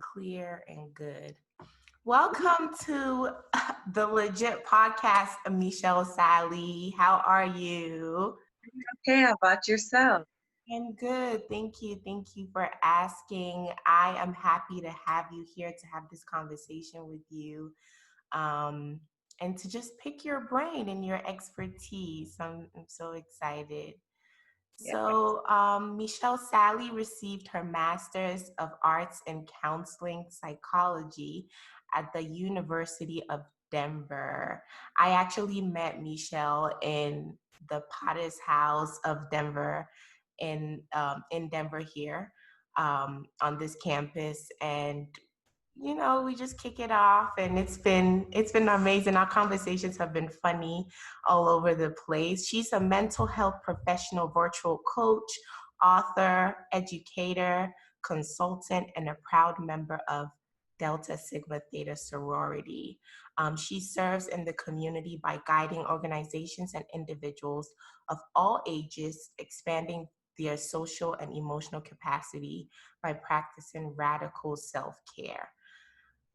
Clear and good. Welcome to the Legit Podcast, Mechelle Salley. How are you? Okay, how about yourself? I'm good. Thank you. Thank you for asking. I am happy to have you here to have this conversation with you, um, and to just pick your brain and your expertise. I'm so excited. Yeah. Mechelle Salley received her Master's of Arts in Counseling Psychology at the University of Denver. I actually met Mechelle in the Potter's House of Denver, in Denver here, on this campus, and we just kick it off, and it's been amazing. Our conversations have been funny all over the place. She's a mental health professional, virtual coach, author, educator, consultant, and a proud member of Delta Sigma Theta sorority. She serves in the community by guiding organizations and individuals of all ages, expanding their social and emotional capacity by practicing radical self-care.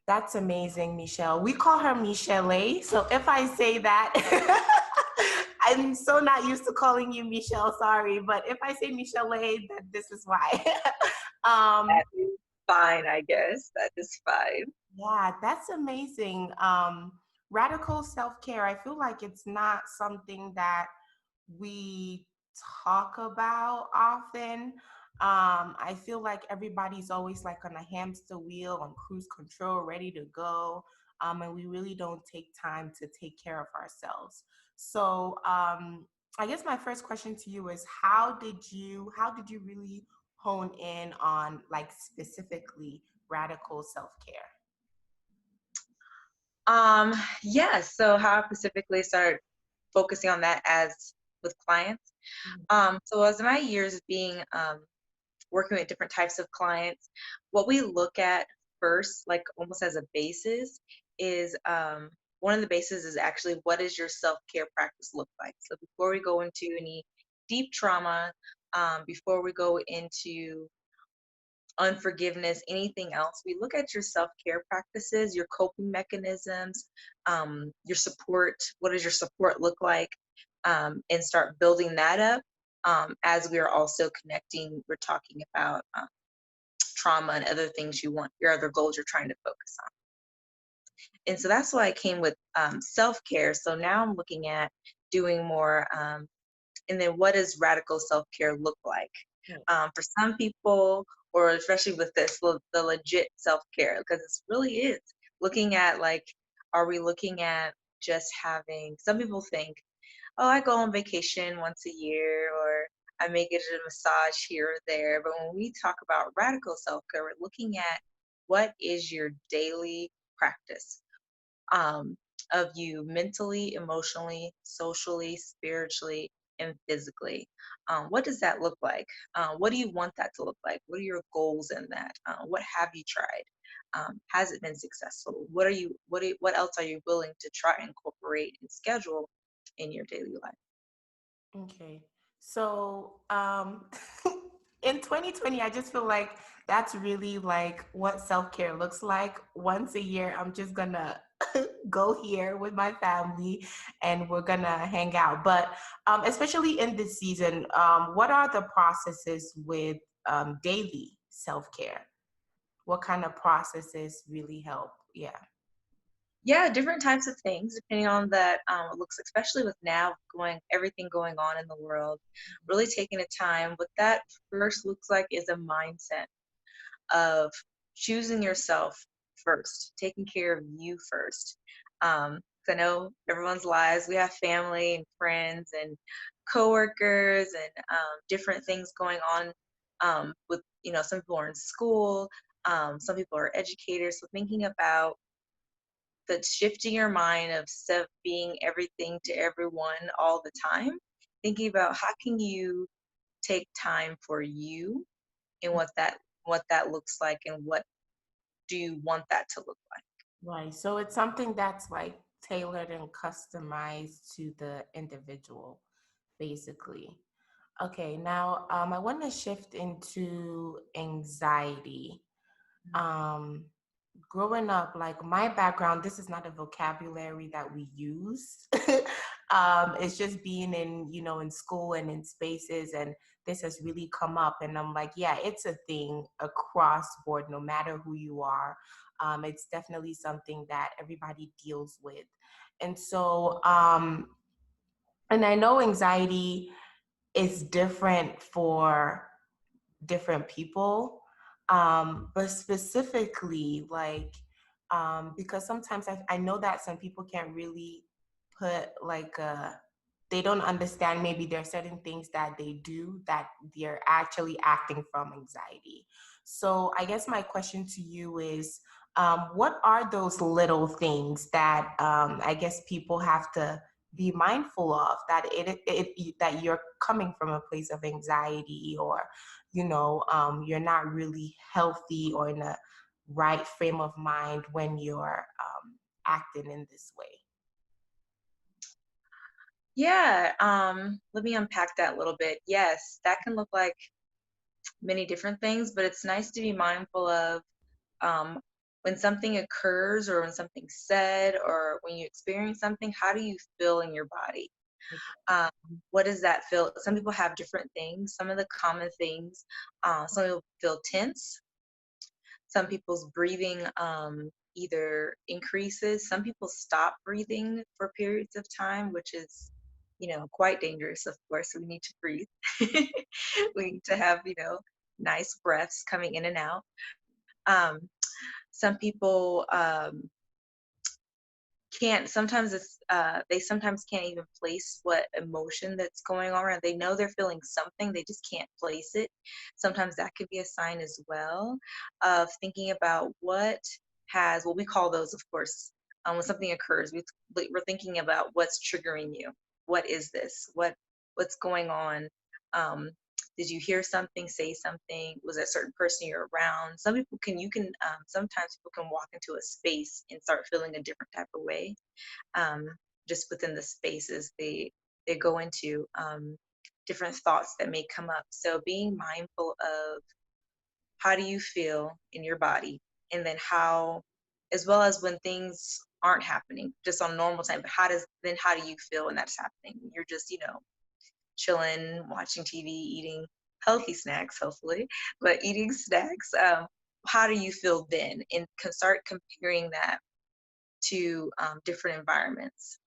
That's amazing, Michelle. We call her Michelle. So if I say that, I'm so not used to calling you Michelle, sorry. But if I say Michelle, then this is why. um, That is fine, I guess. That is fine. yeah, that's amazing. Radical self-care, I feel like it's not something that we talk about often. I feel like everybody's always like on a hamster wheel, on cruise control, ready to go. And we really don't take time to take care of ourselves. I guess my first question to you is how did you really hone in on, like, specifically radical self-care? Um, yeah, so how I specifically started focusing on that as with clients. So as my years being working with different types of clients, what we look at first, like almost as a basis, is one of the bases is actually what does your self-care practice look like? So before we go into any deep trauma, before we go into unforgiveness, anything else, we look at your self-care practices, your coping mechanisms, your support. What does your support look like? And start building that up. As we are also connecting, we're talking about trauma and other things your other goals you're trying to focus on. And so that's why I came with self-care. So now I'm looking at doing more, and then what does radical self-care look like? For some people, or especially with this, the legit self-care, because it really is looking at, like, are we looking at just having, some people think, oh, I go on vacation once a year, or I may get a massage here or there. But when we talk about radical self-care, we're looking at what is your daily practice, um, of you mentally, emotionally, socially, spiritually, and physically. What does that look like? What do you want that to look like? What are your goals in that? What have you tried? Has it been successful? What else are you willing to try and incorporate and schedule in your daily life? Okay. So, in 2020, I just feel like that's really like what self-care looks like. Once a year, I'm just gonna go here with my family and we're gonna hang out. But especially in this season, what are the processes with daily self-care? What kind of processes really help? Yeah. Yeah, different types of things depending on that. It looks, especially with now going everything going on in the world, really taking a time. What that first looks like is a mindset of choosing yourself first, taking care of you first. 'Cause I know everyone's lives, we have family and friends and coworkers and different things going on. With, some people are in school, some people are educators. So thinking about that, shifting your mind of being everything to everyone all the time, thinking about how can you take time for you, and what that looks like, and what do you want that to look like. Right. So it's something that's like tailored and customized to the individual, basically. Okay, now I want to shift into anxiety. Um, Growing up, like my background, this is not a vocabulary that we use. It's just being in, in school and in spaces, and this has really come up. And I'm like, yeah, it's a thing across board, no matter who you are. It's definitely something that everybody deals with. And so, and I know anxiety is different for different people, but specifically like because sometimes I know that some people can't really put like a, they don't understand, maybe there are certain things that they do that they're actually acting from anxiety. So I guess my question to you is, what are those little things that I guess people have to be mindful of, that that you're coming from a place of anxiety, or you're not really healthy or in a right frame of mind when you're acting in this way? Yeah, let me unpack that a little bit. Yes, that can look like many different things, but it's nice to be mindful of um, when something occurs or when something's said or when you experience something, how do you feel in your body? Um, what does that feel? Some people have different things. Some of the common things, some people feel tense. Some people's breathing either increases. Some people stop breathing for periods of time, which is, quite dangerous, of course. So we need to breathe. We need to have, nice breaths coming in and out. Um, some people can't sometimes it's they sometimes can't even place what emotion that's going on, or they know they're feeling something, they just can't place it. Sometimes that could be a sign as well of thinking about what has, well, we call those, of course, when something occurs, we're thinking about what's triggering you. What is this? What's going on? um, did you hear something, say something? Was that a certain person you're around? Some people can, you can, sometimes people can walk into a space and start feeling a different type of way, um, just within the spaces they go into, different thoughts that may come up. So being mindful of how do you feel in your body, and then how, as well as when things aren't happening, just on normal time, but how do you feel when that's happening? You're just, chilling, watching TV, eating healthy snacks, hopefully, but eating snacks. How do you feel then? And can start comparing that to different environments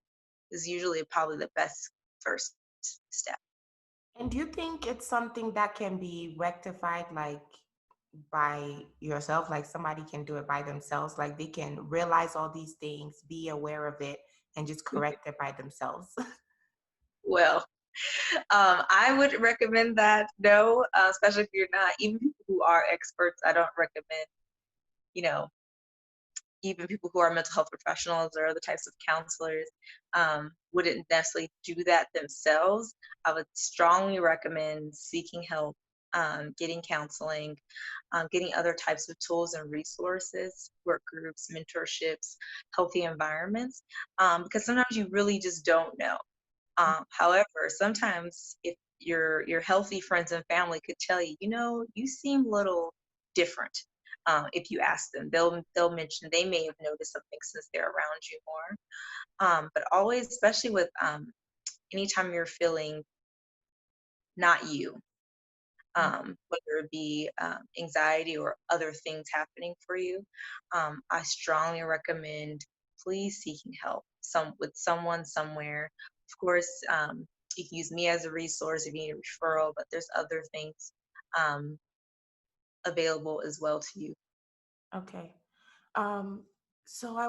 is usually probably the best first step. And do you think it's something that can be rectified, like by yourself, like somebody can do it by themselves, like they can realize all these things, be aware of it, and just correct it by themselves? Well, I would recommend that no, especially if you're not, even people who are experts, I don't recommend, you know, even people who are mental health professionals or other types of counselors wouldn't necessarily do that themselves. I would strongly recommend seeking help, getting counseling, getting other types of tools and resources, work groups, mentorships, healthy environments, because sometimes you really just don't know. However, sometimes if your healthy friends and family could tell you, you seem a little different. If you ask them, they'll mention they may have noticed something since they're around you more. But always, especially with anytime you're feeling not you, whether it be anxiety or other things happening for you, I strongly recommend please seeking help with someone somewhere. Of course, you can use me as a resource if you need a referral, but there's other things um, available as well to you. Okay. Um, so I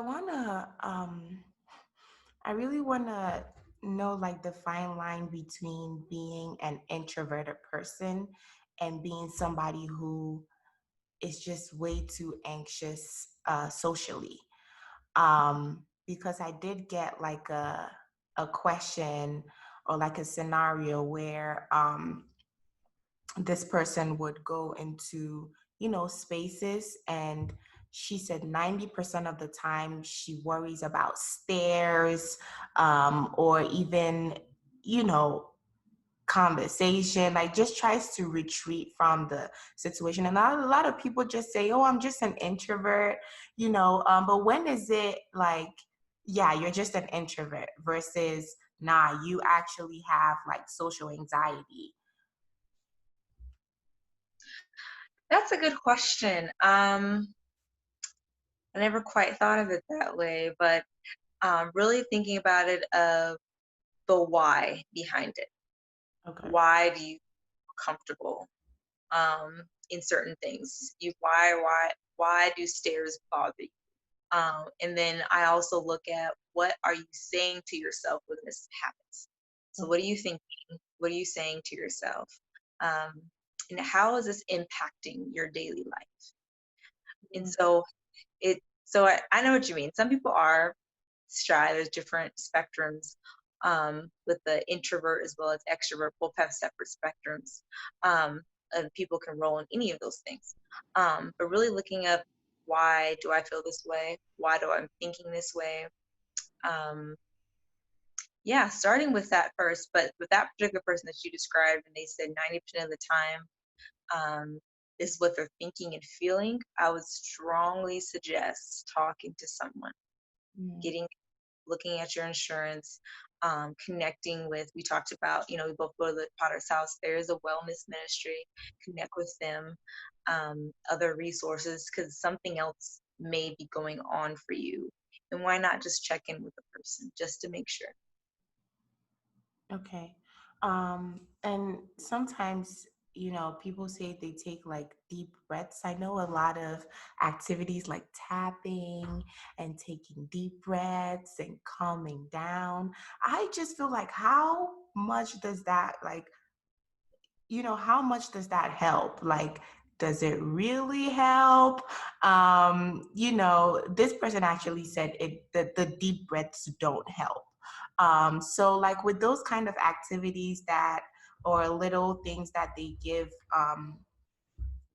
really wanna know like the fine line between being an introverted person and being somebody who is just way too anxious socially. Because I did get like a question or like a scenario where this person would go into, spaces, and she said 90% of the time she worries about stairs, or even, you know conversation, like just tries to retreat from the situation. And a lot of people just say, oh, I'm just an introvert, but when is it like, yeah, you're just an introvert versus nah, you actually have like social anxiety? That's a good question. I never quite thought of it that way, but really thinking about it of the why behind it. Okay. Why do you feel comfortable in certain things? Why do stairs bother you? And then I also look at what are you saying to yourself when this happens. So what are you thinking? What are you saying to yourself? Um, and how is this impacting your daily life? And Mhm. so I know what you mean. Some people are shy. There's different spectrums with the introvert as well as extrovert. Both have separate spectrums. And people can roll in any of those things. But really looking up, why do I feel this way? Why do I'm thinking this way? Um, yeah, starting with that first. But with that particular person that you described, and they said 90% of the time is what they're thinking and feeling, I would strongly suggest talking to someone, Mhm. getting looking at your insurance, connecting with, we talked about, we both go to the Potter's house. There is a wellness ministry, connect with them, other resources, because something else may be going on for you. And why not just check in with the person just to make sure? Okay. And sometimes, people say they take like deep breaths. I know a lot of activities like tapping and taking deep breaths and calming down. I just feel like how much does that like, how much does that help? Like, does it really help? This person actually said it that the deep breaths don't help. So like with those kind of activities that or little things that they give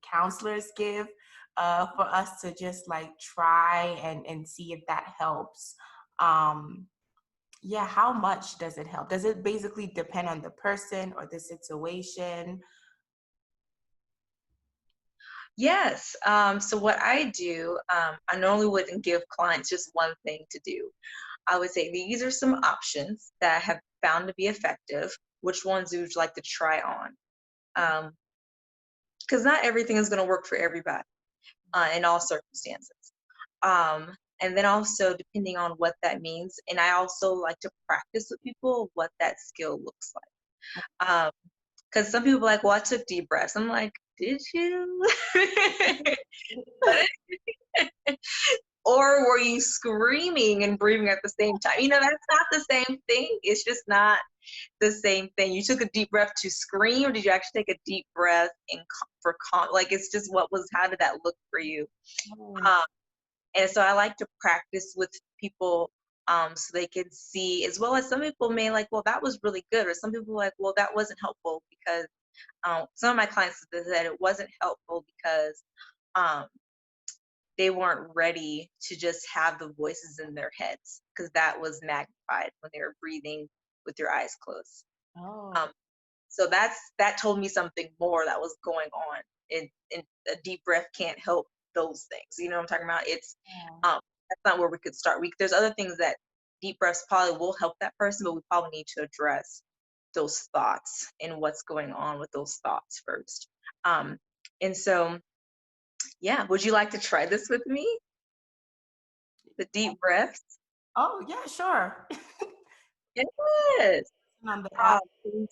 counselors give for us to just like try and see if that helps. Um, yeah, how much does it help? Does it basically depend on the person or the situation? Yes. So what I do, I normally wouldn't give clients just one thing to do. I would say these are some options that I have found to be effective. Which ones would you like to try on? Because not everything is going to work for everybody in all circumstances. And then also, depending on what that means, and I also like to practice with people what that skill looks like. Because some people are like, well, I took deep breaths. I'm like, did you? Or were you screaming and breathing at the same time? That's not the same thing. It's just not the same thing. You took a deep breath to scream, or did you actually take a deep breath like it's just how did that look for you? Oh. Um, and so I like to practice with people so they can see, as well as some people may like, well, that was really good, or some people like, well, that wasn't helpful because some of my clients said it wasn't helpful because um, they weren't ready to just have the voices in their heads because that was magnified when they were breathing with your eyes closed. Oh. Um, so that told me something more that was going on. And a deep breath can't help those things. You know what I'm talking about? It's Yeah. that's not where we could start. There's other things that deep breaths probably will help that person, but we probably need to address those thoughts and what's going on with those thoughts first. Um, and so, yeah, would you like to try this with me? The deep breaths? Oh, yeah, sure. Yes. On the Um, app. so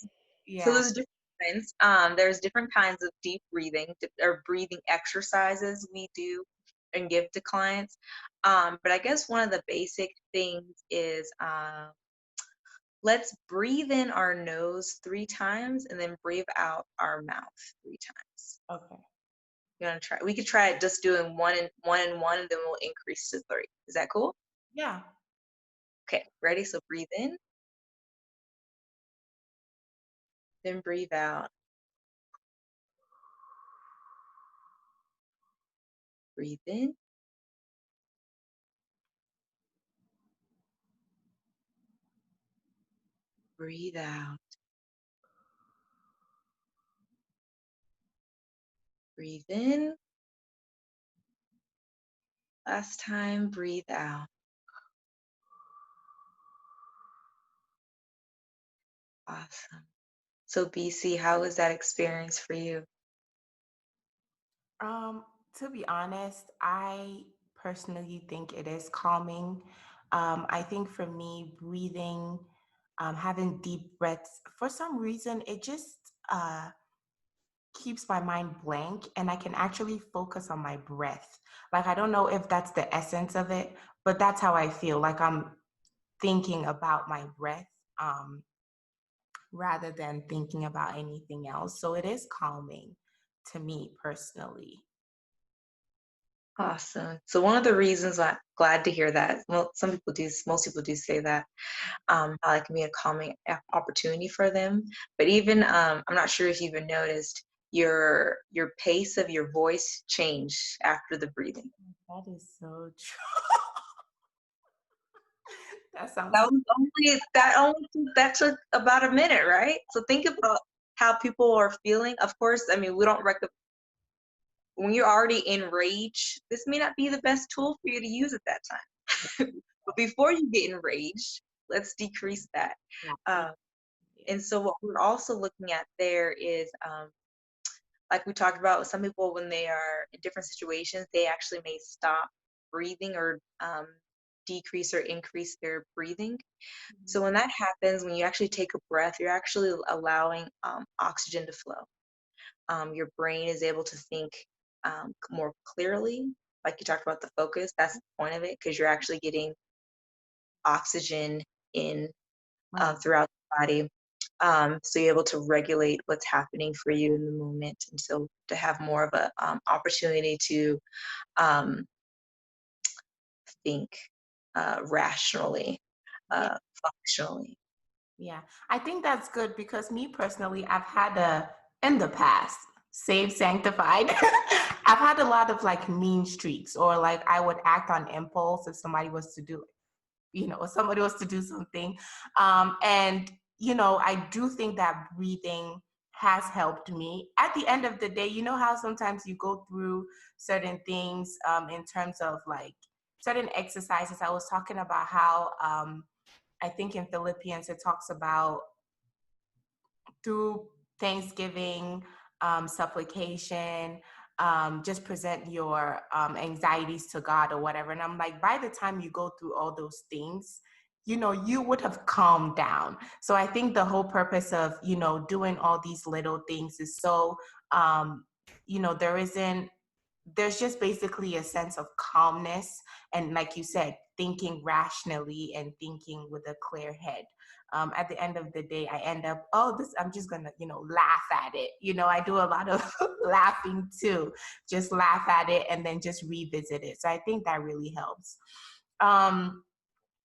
Yeah. there's different kinds. There's different kinds of deep breathing or breathing exercises we do and give to clients. But I guess one of the basic things is let's breathe in our nose 3 times and then breathe out our mouth 3 times. Okay. You want to try? We could try it just doing one, and then we'll increase to 3. Is that cool? Yeah. Okay, ready? So breathe in, then breathe out. Breathe in, breathe out. Breathe in. Last time, breathe out. Awesome. So, BC, how was that experience for you? Um, to be honest, I personally think it is calming. I think for me, breathing, having deep breaths, for some reason, it just keeps my mind blank and I can actually focus on my breath. Like, I don't know if that's the essence of it, but that's how I feel. Like I'm thinking about my breath rather than thinking about anything else. So it is calming to me personally. Awesome. So, one of the reasons I'm glad to hear that, well, some people do, most people do say that, how it can be a calming opportunity for them. But even, I'm not sure if you've even noticed your pace of your voice change after the breathing. That is so true. That sounds That so. was that took about a minute, right? So think about how people are feeling. Of course, I mean, we don't recommend when you're already in rage, this may not be the best tool for you to use at that time. But before you get enraged, let's decrease that. Yeah. Uh, and so what we're also looking at there is, like we talked about, some people when they are in different situations, they actually may stop breathing or decrease or increase their breathing. So when that happens, when you actually take a breath, you're actually allowing oxygen to flow. Your brain is able to think more clearly. Like you talked about the focus, that's the point of it, because you're actually getting oxygen in Oh, throughout the body. So you're able to regulate what's happening for you in the moment. And so to have more of a opportunity to um, think rationally, yeah. functionally. Yeah. I think that's good because me personally, I've had in the past, saved, sanctified, I've had a lot of like mean streaks or like I would act on impulse if somebody was to do if somebody was to do something. And, I do think that breathing has helped me. At the end of the day, you know how sometimes you go through certain things in terms of like certain exercises. I was talking about how I think in Philippians it talks about through thanksgiving, supplication, just present your anxieties to God or whatever. And I'm like, by the time you go through all those things, you would have calmed down. So I think the whole purpose of, doing all these little things is so, there isn't there's just basically a sense of calmness and like you said thinking rationally and thinking with a clear head. At the end of the day I end up, I'm just gonna laugh at it. I do a lot of laughing too, just laugh at it and then just revisit it. So I think that really helps.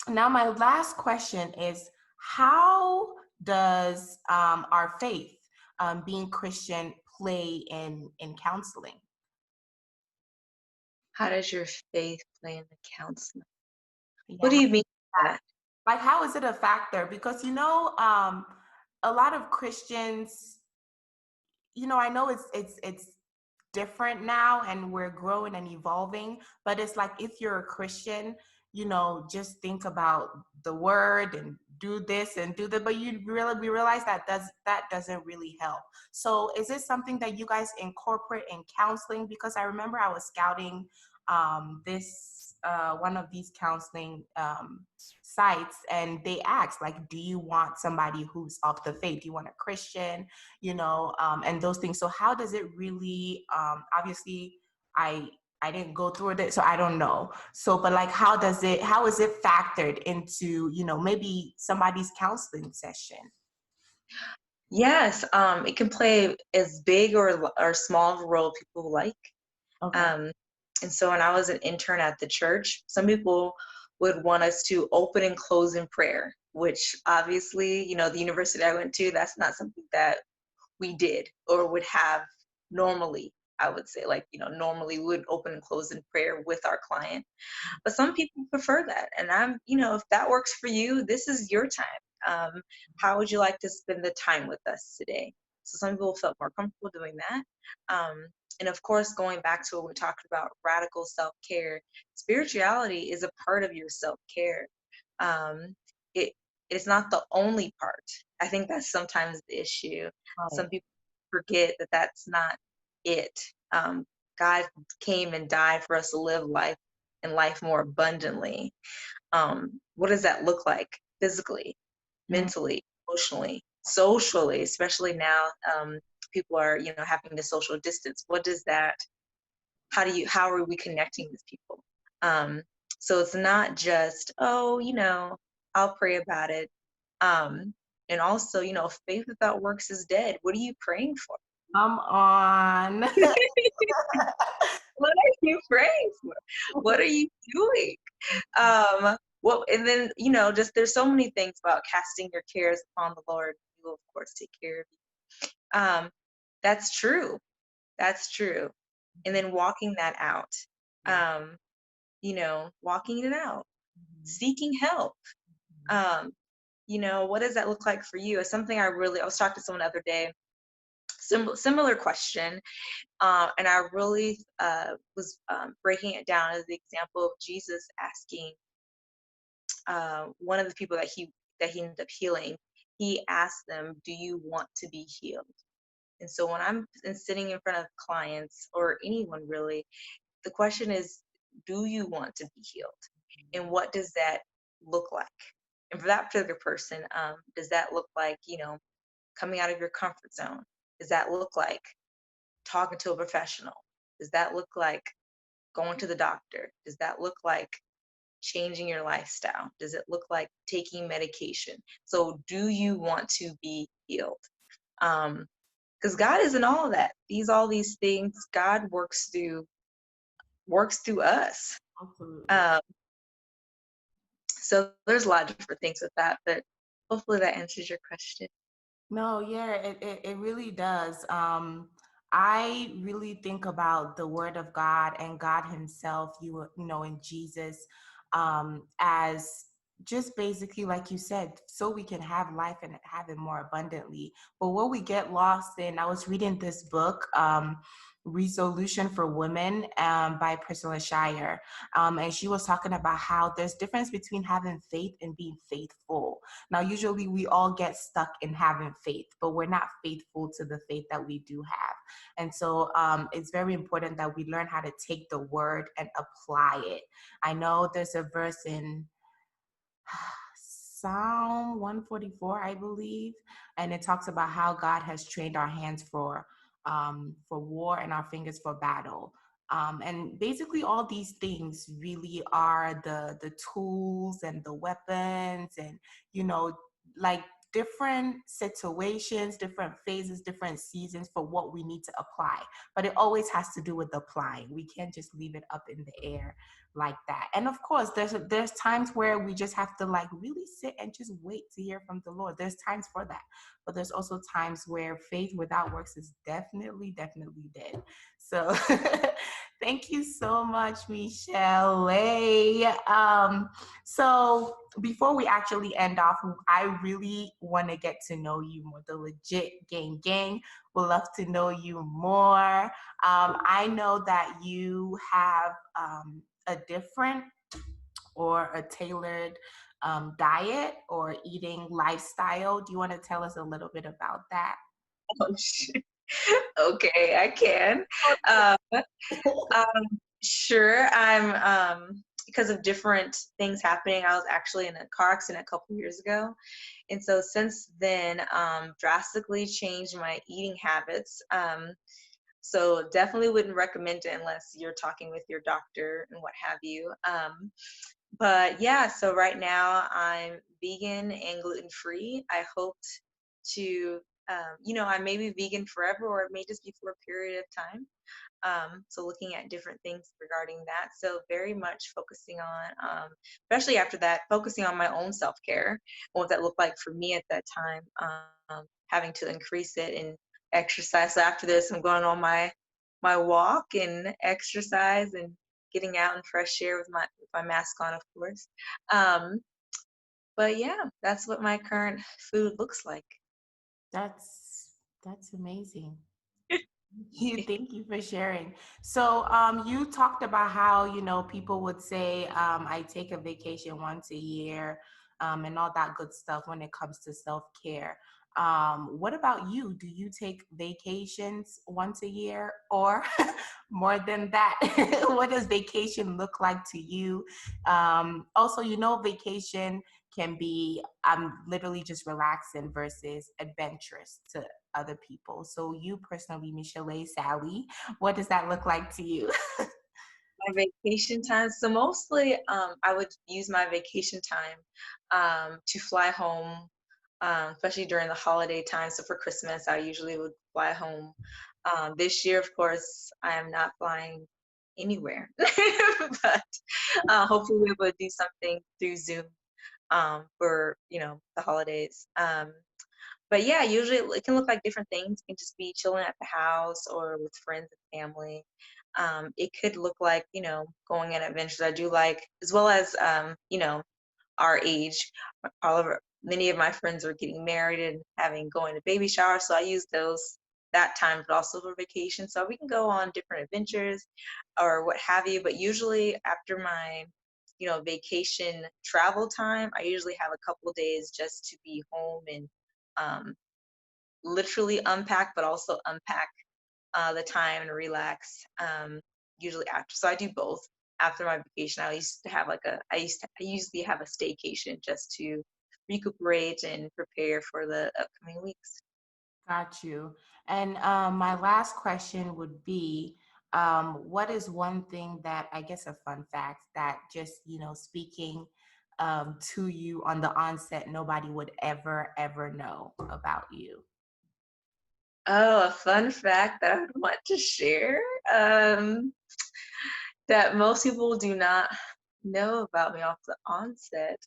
Now my last question is, how does our faith, being Christian, play in counseling? How does your faith play in the counseling? What Yeah. do you mean by that? Like, how is it a factor? Because, a lot of Christians, I know it's different now and we're growing and evolving, but it's like if you're a Christian, just think about the word and do this and do that, but we realize that doesn't really help. So is it something that you guys incorporate in counseling? Because I remember I was scouting this one of these counseling sites, and they asked like, do you want somebody who's of the faith? Do you want a Christian? And those things. So how does it really, obviously I didn't go through it, so I don't know. So, but like, how is it factored into, maybe somebody's counseling session? Yes, it can play as big or small of a role people like. Okay. Um, and so when I was an intern at the church, some people would want us to open and close in prayer, which obviously, the university I went to, that's not something that we did or would have normally. I would say, like, normally we would open and close in prayer with our client. But some people prefer that. And if that works for you, this is your time. How would you like to spend the time with us today? So some people felt more comfortable doing that. And of course, going back to what we talked about, radical self-care, spirituality is a part of your self-care. Um, it it's not the only part. I think that's sometimes the issue. Right. Some people forget that that's not it. God came and died for us to live life and life more abundantly. What does that look like physically, Mm, mentally, emotionally, socially, especially now? People are, having to social distance. What does that, how are we connecting with people? Um, so it's not just, oh, I'll pray about it. Um, and also, faith without works is dead. What are you praying for? come on. What are you praying for? What are you doing? Well, and then, just there's so many things about casting your cares upon the Lord. He will, of course, take care of you. That's true. That's true. And then walking that out. Yeah. Um, walking it out, Mhm. seeking help. Um, what does that look like for you? It's something I was talking to someone the other day, similar question. And I really was breaking it down as the example of Jesus asking one of the people that he ended up healing. He asked them, "Do you want to be healed?" And so when I'm sitting in front of clients or anyone really, the question is, do you want to be healed? And what does that look like? And for that particular person, does that look like, coming out of your comfort zone? Does that look like talking to a professional? Does that look like going to the doctor? Does that look like changing your lifestyle? Does it look like taking medication? So do you want to be healed? Because God is in all of that. All these things, God works through us. Absolutely. Um, so there's a lot of different things with that, but hopefully that answers your question. No, yeah, it really does. I really think about the word of God and God himself, in Jesus, as just basically, like you said, so we can have life and have it more abundantly. But what we get lost in, I was reading this book, Resolution for Women, by Priscilla Shire. And she was talking about how there's difference between having faith and being faithful. Now, usually we all get stuck in having faith, but we're not faithful to the faith that we do have. And so it's very important that we learn how to take the word and apply it. I know there's a verse in Psalm 144, I believe, and it talks about how God has trained our hands for war and our fingers for battle. And basically, all these things really are the tools and the weapons, and you know, like different situations, different phases, different seasons for what we need to apply. But it always has to do with applying. We can't just leave it up in the air like that. And of course, there's times where we just have to like really sit and just wait to hear from the Lord. There's times for that, but there's also times where faith without works is definitely dead. So thank you so much, Mechelle. So before we actually end off, I really want to get to know you more. The legit gang would love to know you more. I know that you have a different or a tailored diet or eating lifestyle. Do you want to tell us a little bit about that? Oh, shit. Okay, I can. Um, sure. Because of different things happening, I was actually in a car accident a couple years ago. And so since then, drastically changed my eating habits. So definitely wouldn't recommend it unless you're talking with your doctor and what have you. But yeah, so right now I'm vegan and gluten free. I hoped to, I may be vegan forever, or it may just be for a period of time. So looking at different things regarding that. So very much focusing on, especially after that, focusing on my own self-care, what that looked like for me at that time, having to increase it and exercise. So after this, I'm going on my walk and exercise and getting out in fresh air with my mask on, of course. Um, but yeah, that's what my current food looks like. That's amazing. Thank you for sharing. So, you talked about how, people would say, I take a vacation once a year, and all that good stuff when it comes to self-care. What about you? Do you take vacations once a year or more than that? What does vacation look like to you? Also, vacation can be, I'm literally just relaxing versus adventurous to other people. So you personally, Mechelle Salley, what does that look like to you? My vacation time. So mostly, I would use my vacation time to fly home, especially during the holiday time. So for Christmas, I usually would fly home. This year, of course, I am not flying anywhere, but hopefully we'll be able to do something through Zoom for the holidays. But yeah, usually it can look like different things. It can just be chilling at the house or with friends and family. It could look like, going on adventures. I do like, as well as, our age, many of my friends are getting married and having going to baby showers. So I use that time, but also for vacation. So we can go on different adventures or what have you. But usually after my, vacation travel time, I usually have a couple days just to be home and um, literally unpack, but also unpack the time and relax. Usually after, so I do both. After my vacation, I usually have a staycation just to recuperate and prepare for the upcoming weeks. Got you. And my last question would be, what is one thing that, I guess, a fun fact that just, speaking to you on the onset, nobody would ever know about you? Oh, a fun fact that I would want to share um, that most people do not know about me off the onset.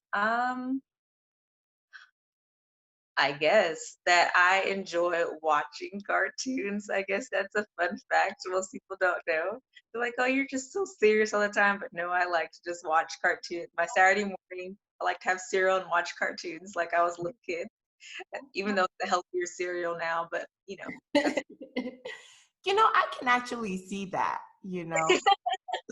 I guess that I enjoy watching cartoons. I guess that's a fun fact most people don't know. They're like, "Oh, you're just so serious all the time." But no, I like to just watch cartoons. My Saturday morning, I like to have cereal and watch cartoons like I was a little kid, even though it's a healthier cereal now. But that's I can actually see that.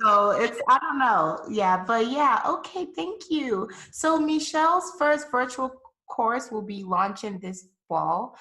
So it's, I don't know. Yeah, but yeah, okay, thank you. So Michelle's first virtual course will be launching this fall.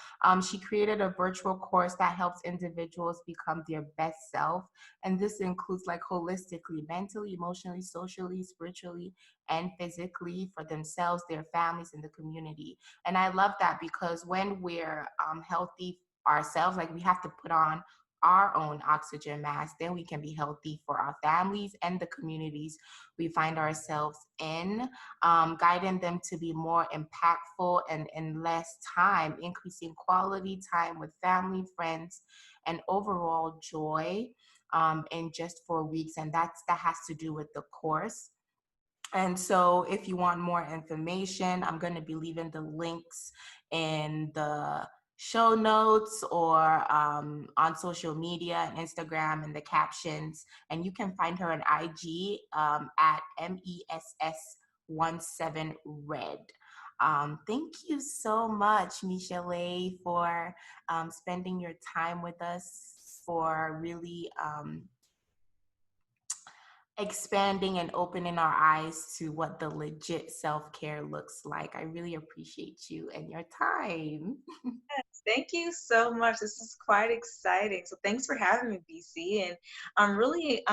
She created a virtual course that helps individuals become their best self. And this includes like holistically, mentally, emotionally, socially, spiritually, and physically for themselves, their families, and the community. And I love that because when we're healthy ourselves, like we have to put on our own oxygen mask, then we can be healthy for our families and the communities we find ourselves in, guiding them to be more impactful and in less time, increasing quality time with family, friends, and overall joy in just 4 weeks. And that has to do with the course. And so, if you want more information, I'm going to be leaving the links in the show notes or on social media, Instagram, and the captions. And you can find her on IG at MESS17Red. Thank you so much, Mechelle, for spending your time with us, for really expanding and opening our eyes to what the legit self-care looks like. I really appreciate you and your time. Thank you so much. This is quite exciting. So thanks for having me, BC. And I'm really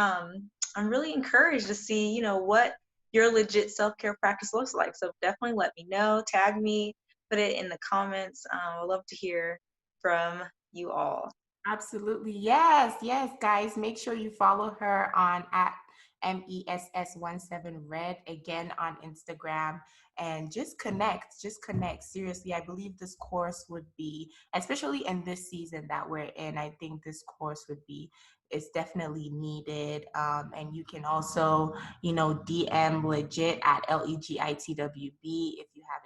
encouraged to see, what your legit self-care practice looks like. So definitely let me know, tag me, put it in the comments. I'd love to hear from you all. Absolutely. Yes, yes, guys. Make sure you follow her on at MESS17Red again on Instagram and just connect. Just connect. Seriously, I believe this course would be, especially in this season that we're in, I think this course would be, it's definitely needed. And you can also, DM legit at LEGITWB if you have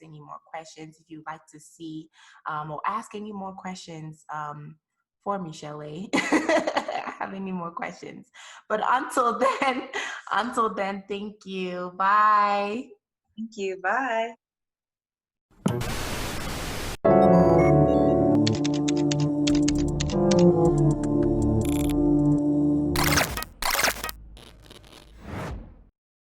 any more questions, if you'd like to see or ask any more questions for Mechelle. Have any more questions? But until then, thank you. Bye. Thank you. Bye.